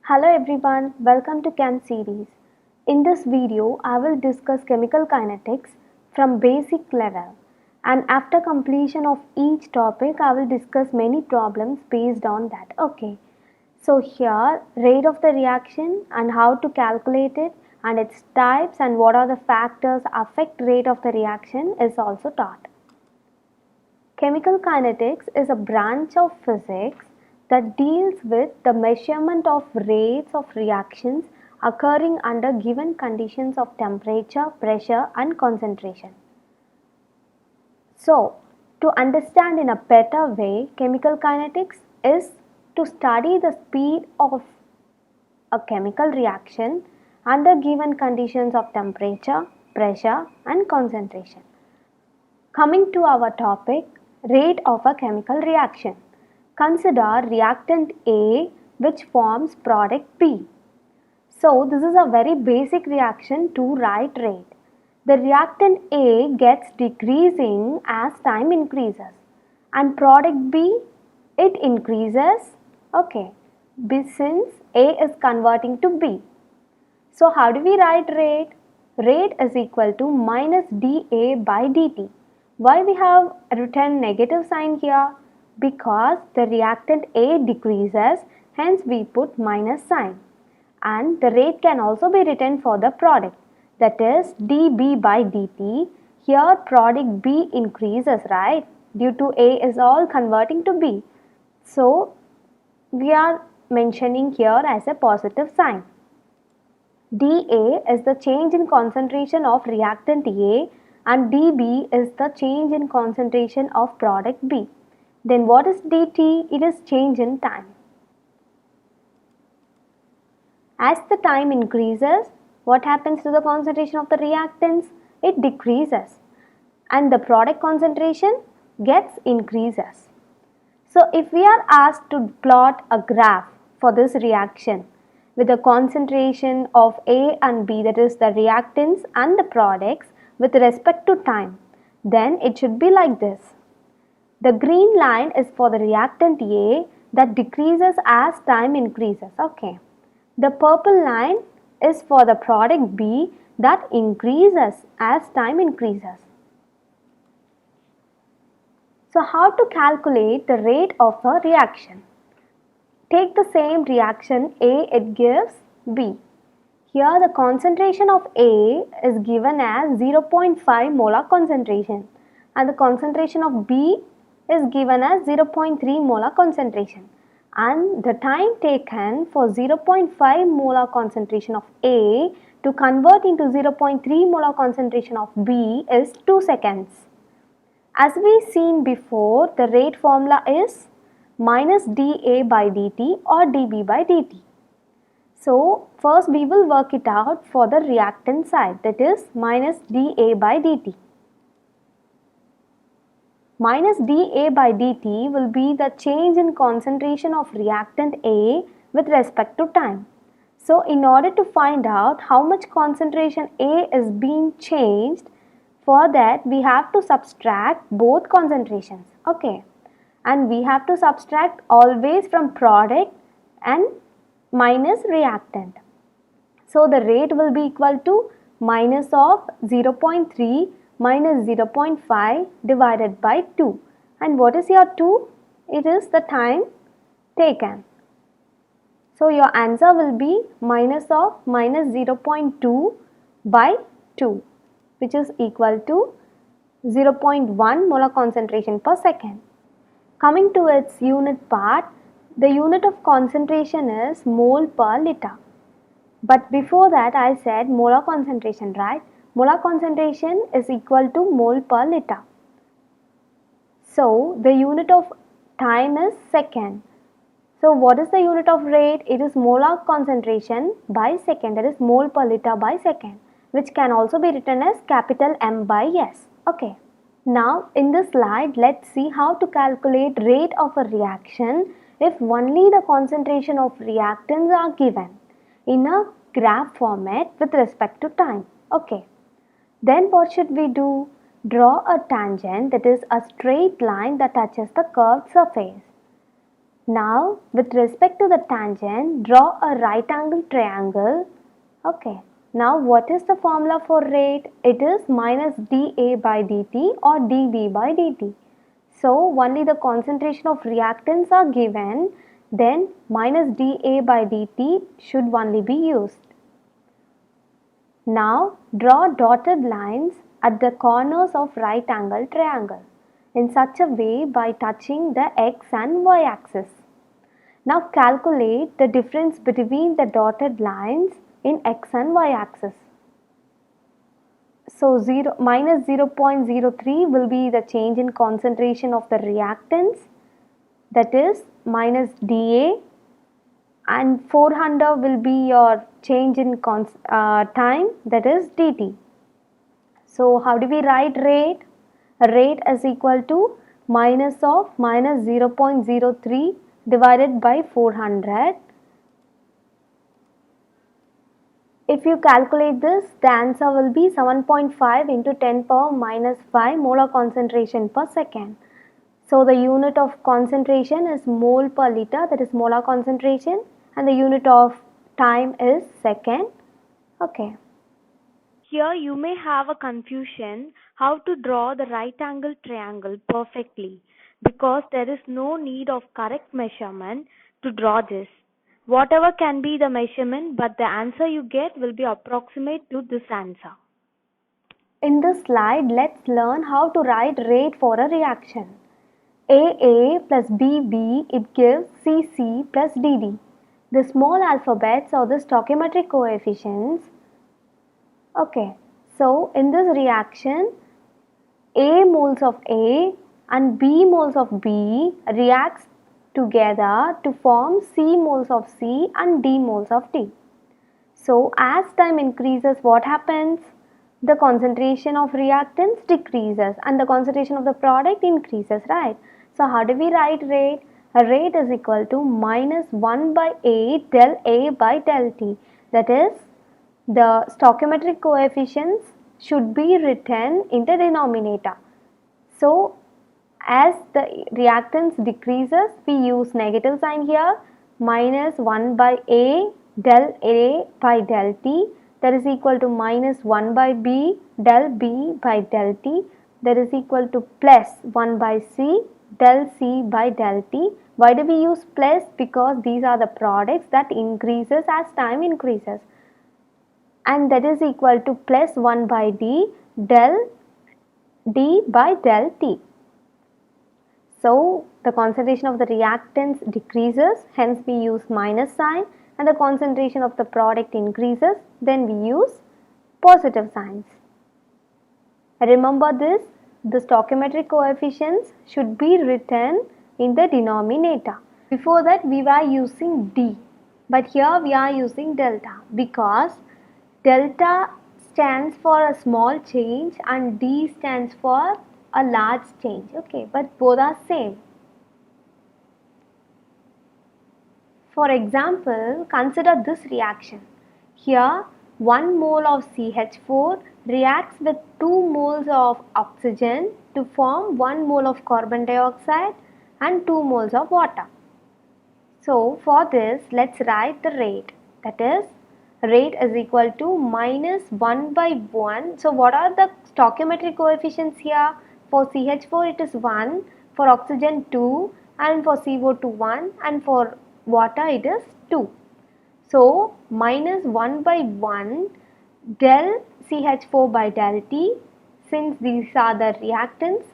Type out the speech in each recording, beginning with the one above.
Hello everyone, welcome to Chem series. In this video, I will discuss chemical kinetics from basic level, and after completion of each topic, I will discuss many problems based on that. Okay, so here rate of the reaction and how to calculate it and its types and what are the factors affect rate of the reaction is also taught. Chemical kinetics is a branch of physics that deals with the measurement of rates of reactions occurring under given conditions of temperature, pressure and concentration. So, to understand in a better way, chemical kinetics is to study the speed of a chemical reaction under given conditions of temperature, pressure and concentration. Coming to our topic, rate of a chemical reaction. Consider reactant A which forms product B. So this is a very basic reaction to write rate. The reactant A gets decreasing as time increases and product B, it increases, okay, since A is converting to B. So how do we write rate? Rate is equal to minus dA by dt. Why we have written negative sign here? Because the reactant A decreases, hence we put minus sign. And the rate can also be written for the product, that is dB by dt. Here product B increases, right? Due to A is all converting to B. So we are mentioning here as a positive sign. dA is the change in concentration of reactant A and dB is the change in concentration of product B. Then what is dt? It is change in time. As the time increases, what happens to the concentration of the reactants? It decreases and the product concentration gets increases. So if we are asked to plot a graph for this reaction with the concentration of A and B, that is the reactants and the products with respect to time, then it should be like this. The green line is for the reactant A that decreases as time increases. Okay. The purple line is for the product B that increases as time increases. So how to calculate the rate of a reaction? Take the same reaction A, it gives B. Here the concentration of A is given as 0.5 molar concentration and the concentration of B is given as 0.3 molar concentration, and the time taken for 0.5 molar concentration of A to convert into 0.3 molar concentration of B is 2 seconds. As we seen before, the rate formula is minus dA by dt or dB by dt. So first we will work it out for the reactant side, that is minus dA by dt. Minus dA by dt will be the change in concentration of reactant A with respect to time. So in order to find out how much concentration A is being changed, for that we have to subtract both concentrations. Okay. And we have to subtract always from product and minus reactant. So the rate will be equal to minus of 0.3 minus 0.5 divided by 2. And what is your 2? It is the time taken. So your answer will be minus of minus 0.2 by 2, which is equal to 0.1 molar concentration per second. Coming to its unit part, the unit of concentration is mole per liter. But before that I said molar concentration, right? Molar concentration is equal to mole per liter. So the unit of time is second. So what is the unit of rate? It is molar concentration by second, that is mole per liter by second, which can also be written as capital M by S. Okay. Now in this slide, let's see how to calculate rate of a reaction if only the concentration of reactants are given in a graph format with respect to time. Okay. Then what should we do? Draw a tangent, that is a straight line that touches the curved surface. Now, with respect to the tangent, draw a right angle triangle. Okay. Now, what is the formula for rate? It is minus dA by dt or dV by dt. So, only the concentration of reactants are given, then minus dA by dt should only be used. Now, draw dotted lines at the corners of right angle triangle in such a way by touching the x and y axis. Now calculate the difference between the dotted lines in x and y axis. So minus 0.03 will be the change in concentration of the reactants, that is minus dA, and 400 will be your change in time, that is dt. So how do we write rate? Rate is equal to minus of minus 0.03 divided by 400. If you calculate this, the answer will be 7.5 into 10 power minus 5 molar concentration per second. So the unit of concentration is mole per liter, that is molar concentration, and the unit of time is second. Okay. Here you may have a confusion how to draw the right angle triangle perfectly, because there is no need of correct measurement to draw this. Whatever can be the measurement, but the answer you get will be approximate to this answer. In this slide, let's learn how to write rate for a reaction. AA plus BB, it gives CC plus DD. The small alphabets or the stoichiometric coefficients. Okay, so in this reaction, A moles of A and B moles of B reacts together to form C moles of C and D moles of D. So as time increases, what happens? The concentration of reactants decreases and the concentration of the product increases, right? So how do we write rate? A rate is equal to minus 1 by A del A by del T. That is, the stoichiometric coefficients should be written in the denominator. So as the reactance decreases, we use negative sign here, minus 1 by A del A by del T, that is equal to minus 1 by B del B by del T, that is equal to plus 1 by C del C by del T. Why do we use plus? Because these are the products that increases as time increases, and that is equal to plus 1 by D del D by del T. So the concentration of the reactants decreases, hence we use minus sign, and the concentration of the product increases, then we use positive signs. Remember this, the stoichiometric coefficients should be written in the denominator. Before that we were using D, but here we are using delta, because delta stands for a small change and D stands for a large change. Okay, but both are same. For example, consider this reaction. Here 1 mole of CH4 reacts with 2 moles of oxygen to form 1 mole of carbon dioxide and 2 moles of water. So for this, let's write the rate. That is, rate is equal to minus 1 by 1. So what are the stoichiometric coefficients here? For CH4 it is 1, for oxygen 2, and for CO2 1, and for water it is 2. So minus 1 by 1 del CH4 by del T, since these are the reactants,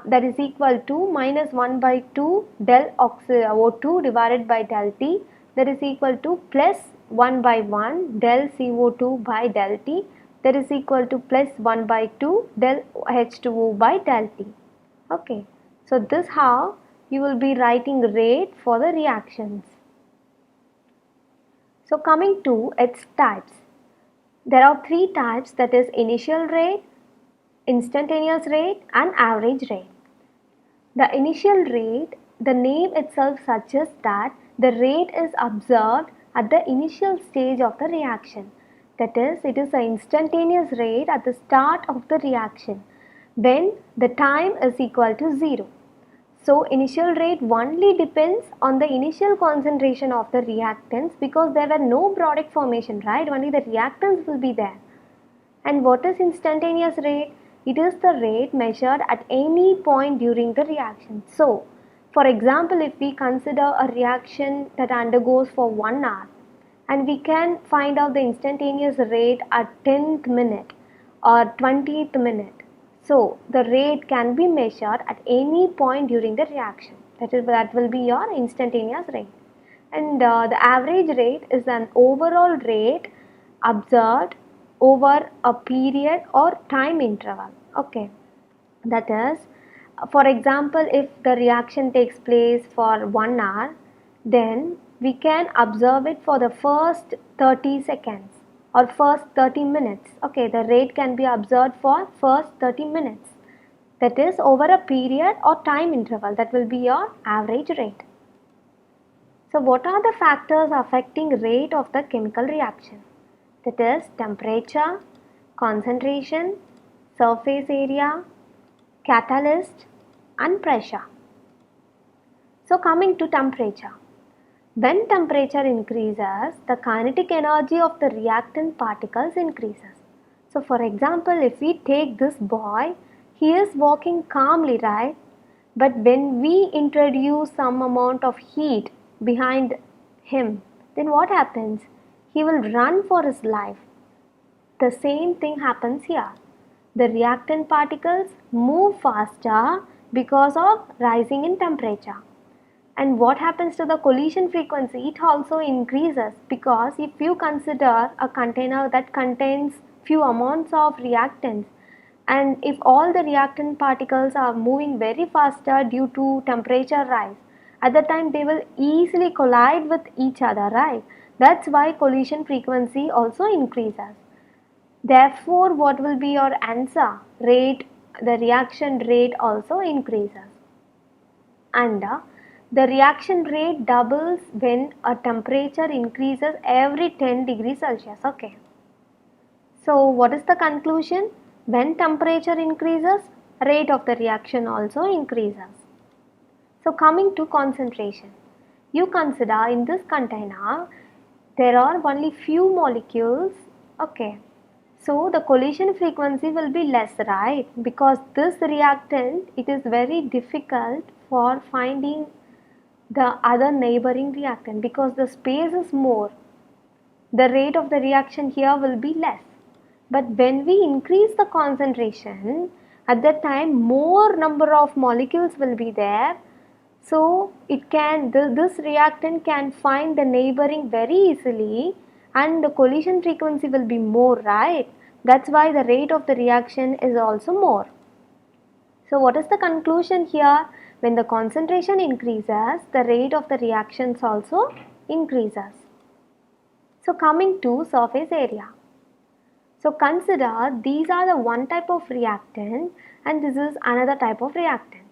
that is equal to minus 1 by 2 del O2 divided by del T, that is equal to plus 1 by 1 del CO2 by del T, that is equal to plus 1 by 2 del H2O by del T. Okay, so this how you will be writing rate for the reactions. So coming to its types, there are 3 types, that is initial rate, instantaneous rate and average rate. The initial rate, the name itself suggests that the rate is observed at the initial stage of the reaction. That is, it is the instantaneous rate at the start of the reaction when the time is equal to 0. So initial rate only depends on the initial concentration of the reactants because there were no product formation, right? Only the reactants will be there. And what is instantaneous rate? It is the rate measured at any point during the reaction. So, for example, if we consider a reaction that undergoes for 1 hour and we can find out the instantaneous rate at 10th minute or 20th minute. So, the rate can be measured at any point during the reaction. That will be your instantaneous rate. And the average rate is an overall rate observed over a period or time interval. Okay, that is, for example, if the reaction takes place for 1 hour, then we can observe it for the first 30 seconds or first 30 minutes. Okay, the rate can be observed for first 30 minutes. That is over a period or time interval. That will be your average rate. So what are the factors affecting rate of the chemical reaction? That is temperature, concentration, surface area, catalyst and pressure. So coming to temperature. When temperature increases, the kinetic energy of the reactant particles increases. So for example, if we take this boy, he is walking calmly, right? But when we introduce some amount of heat behind him, then what happens? He will run for his life. The same thing happens here. The reactant particles move faster because of rising in temperature. And what happens to the collision frequency? It also increases because if you consider a container that contains few amounts of reactants, and if all the reactant particles are moving very faster due to temperature rise, at that time they will easily collide with each other, right? That's why collision frequency also increases. Therefore, what will be your answer? Rate, the reaction rate also increases. And the reaction rate doubles when a temperature increases every 10 degrees Celsius. Okay. So what is the conclusion? When temperature increases, rate of the reaction also increases. So coming to concentration. You consider in this container, there are only few molecules. Okay. So the collision frequency will be less, right? Because this reactant, it is very difficult for finding the other neighboring reactant because the space is more. The rate of the reaction here will be less. But when we increase the concentration, at that time more number of molecules will be there. So this reactant can find the neighboring very easily and the collision frequency will be more, right? That's why the rate of the reaction is also more. So what is the conclusion here? When the concentration increases, the rate of the reactions also increases. So coming to surface area. So consider these are the one type of reactant and this is another type of reactant.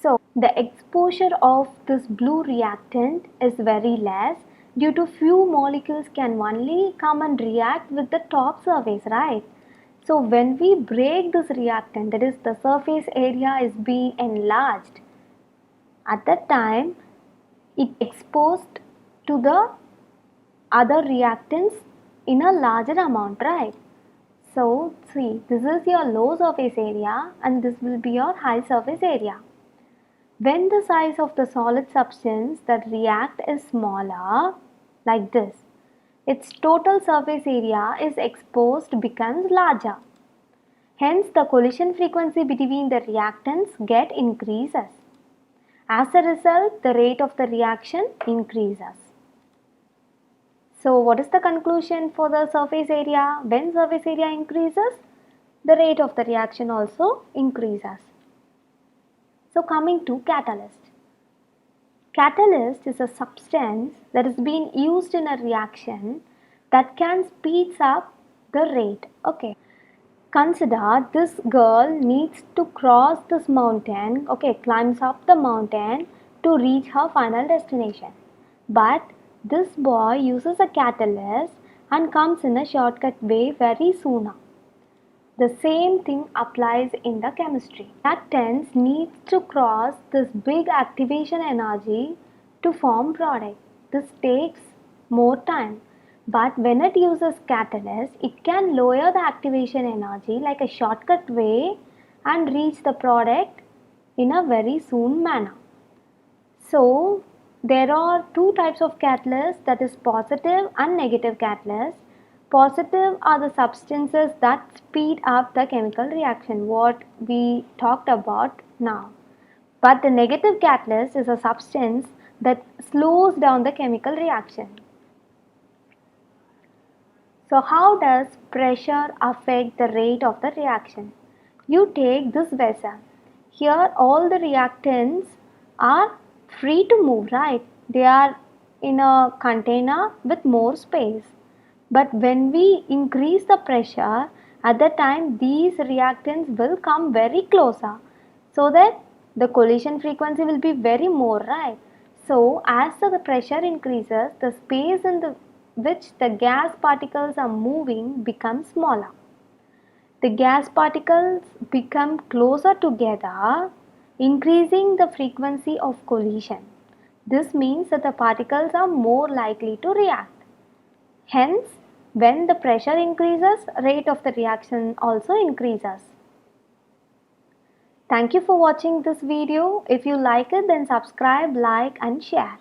So the exposure of this blue reactant is very less due to few molecules can only come and react with the top surface, right? So when we break this reactant, that is the surface area is being enlarged. At that time, it exposed to the other reactants in a larger amount, right? So see, this is your low surface area and this will be your high surface area. When the size of the solid substance that react is smaller, like this, its total surface area is exposed becomes larger. Hence, the collision frequency between the reactants get increases. As a result, the rate of the reaction increases. So, what is the conclusion for the surface area? When surface area increases, the rate of the reaction also increases. So, coming to catalyst. Catalyst is a substance that is being used in a reaction that can speeds up the rate. Okay. Consider this girl needs to cross this mountain, okay, climbs up the mountain to reach her final destination. But this boy uses a catalyst and comes in a shortcut way very soon. The same thing applies in the chemistry. Reactants needs to cross this big activation energy to form product. This takes more time. But when it uses catalyst, it can lower the activation energy like a shortcut way and reach the product in a very soon manner. So there are two types of catalysts, that is positive and negative catalysts. Positive are the substances that speed up the chemical reaction, what we talked about now. But the negative catalyst is a substance that slows down the chemical reaction. So how does pressure affect the rate of the reaction? You take this vessel. Here all the reactants are free to move, right? They are in a container with more space. But when we increase the pressure, at the time these reactants will come very closer, so that the collision frequency will be very more, right? So as the pressure increases, the space in the which the gas particles are moving becomes smaller. The gas particles become closer together, increasing the frequency of collision. This means that the particles are more likely to react. Hence, when the pressure increases, rate of the reaction also increases. Thank you for watching this video. If you like it, then subscribe, like and share.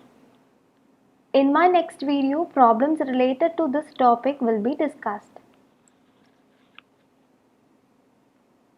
In my next video, problems related to this topic will be discussed.